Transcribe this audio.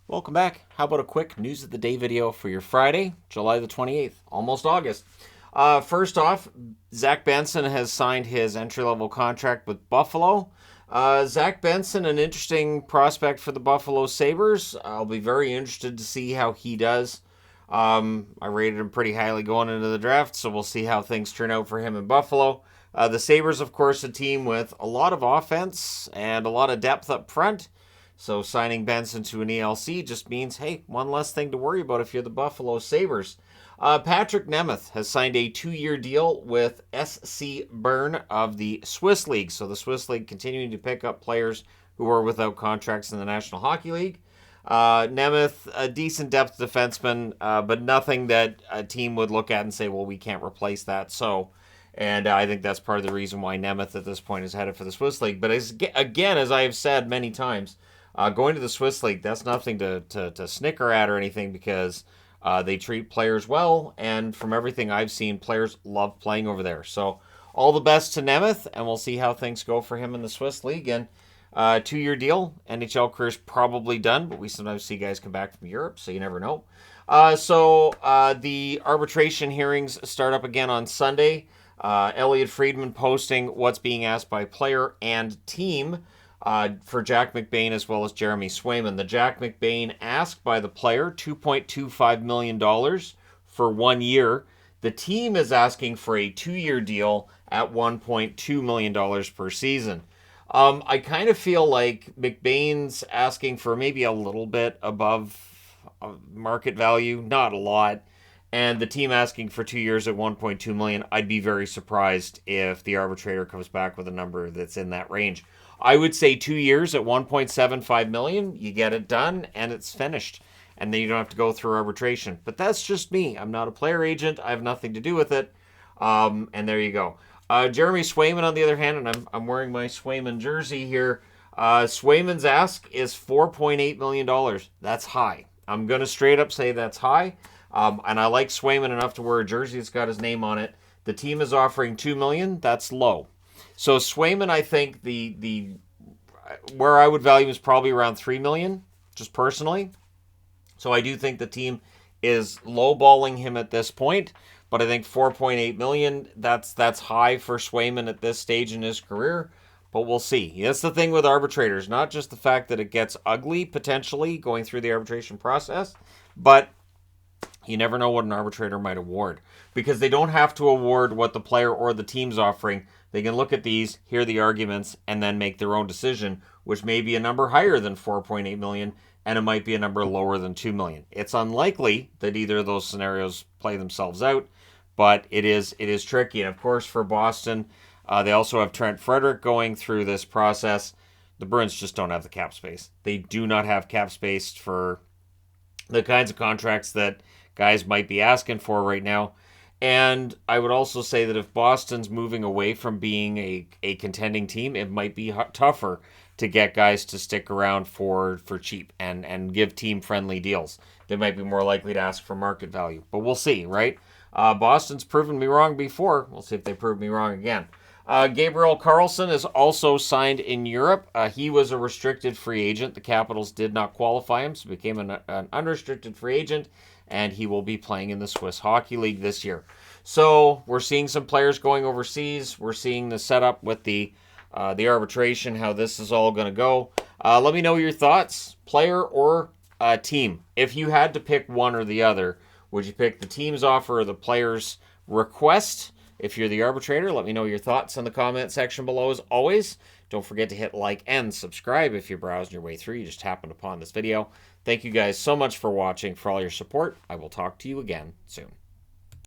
Welcome back. How about a quick news of the day video for your Friday, July the 28th, almost August. First off, Zach Benson has signed his entry-level contract with Buffalo. Zach Benson, an interesting prospect for the Buffalo Sabres. I'll be very interested to see how he does. I rated him pretty highly going into the draft, so we'll see how things turn out for him in Buffalo. The Sabres, of course, a team with a lot of offense and a lot of depth up front. So signing Benson to an ELC just means, hey, one less thing to worry about if you're the Buffalo Sabres. Patrick Nemeth has signed a 2-year deal with SC Bern of the Swiss League. So the Swiss League continuing to pick up players who are without contracts in the National Hockey League. Nemeth, a decent depth defenseman, but nothing that a team would look at and say, well, we can't replace that. And I think that's part of the reason why Nemeth at this point is headed for the Swiss League. But again, as I have said many times, going to the Swiss League, that's nothing to snicker at or anything, because they treat players well, and from everything I've seen, players love playing over there. So all the best to Nemeth, and we'll see how things go for him in the Swiss League. And 2-year deal, NHL career's probably done, but we sometimes see guys come back from Europe, so you never know. The arbitration hearings start up again on Sunday. Elliot Friedman posting what's being asked by player and team for Jack McBain as well as Jeremy Swayman. The Jack McBain asked by the player $2.25 million for 1 year. The team is asking for a 2-year deal at $1.2 million per season. I kind of feel like McBain's asking for maybe a little bit above market value, not a lot. And the team asking for 2 years at $1.2 million. I'd be very surprised if the arbitrator comes back with a number that's in that range. I would say 2 years at $1.75 million, you get it done and it's finished. And then you don't have to go through arbitration. But that's just me. I'm not a player agent. I have nothing to do with it. And there you go. Jeremy Swayman, on the other hand, and I'm wearing my Swayman jersey here. Swayman's ask is $4.8 million. That's high. I'm going to straight up say that's high. And I like Swayman enough to wear a jersey that's got his name on it. The team is offering $2 million. That's low. So Swayman, I think the where I would value is probably around $3 million, just personally. So I do think the team is lowballing him at this point, but I think $4.8 million, that's high for Swayman at this stage in his career. But we'll see. That's the thing with arbitrators, not just the fact that it gets ugly potentially going through the arbitration process, but you never know what an arbitrator might award, because they don't have to award what the player or the team's offering. They can look at these, hear the arguments, and then make their own decision, which may be a number higher than $4.8 million, and it might be a number lower than $2 million. It's unlikely that either of those scenarios play themselves out, but it is tricky. And of course, for Boston, they also have Trent Frederick going through this process. The Bruins just don't have the cap space. They do not have cap space for the kinds of contracts that guys might be asking for right now. And I would also say that if Boston's moving away from being a contending team, it might be tougher to get guys to stick around for cheap and give team-friendly deals. They might be more likely to ask for market value. But we'll see, right? Boston's proven me wrong before. We'll see if they prove me wrong again. Gabriel Carlsson is also signed in Europe. He was a restricted free agent. The Capitals did not qualify him, so became an unrestricted free agent, and he will be playing in the Swiss Hockey League this year. So we're seeing some players going overseas. We're seeing the setup with the arbitration, how this is all going to go. Let me know your thoughts, player or team. If you had to pick one or the other, would you pick the team's offer or the player's request? If you're the arbitrator, let me know your thoughts in the comment section below. As always, don't forget to hit like and subscribe if you're browsing your way through. You just happened upon this video. Thank you guys so much for watching, for all your support. I will talk to you again soon.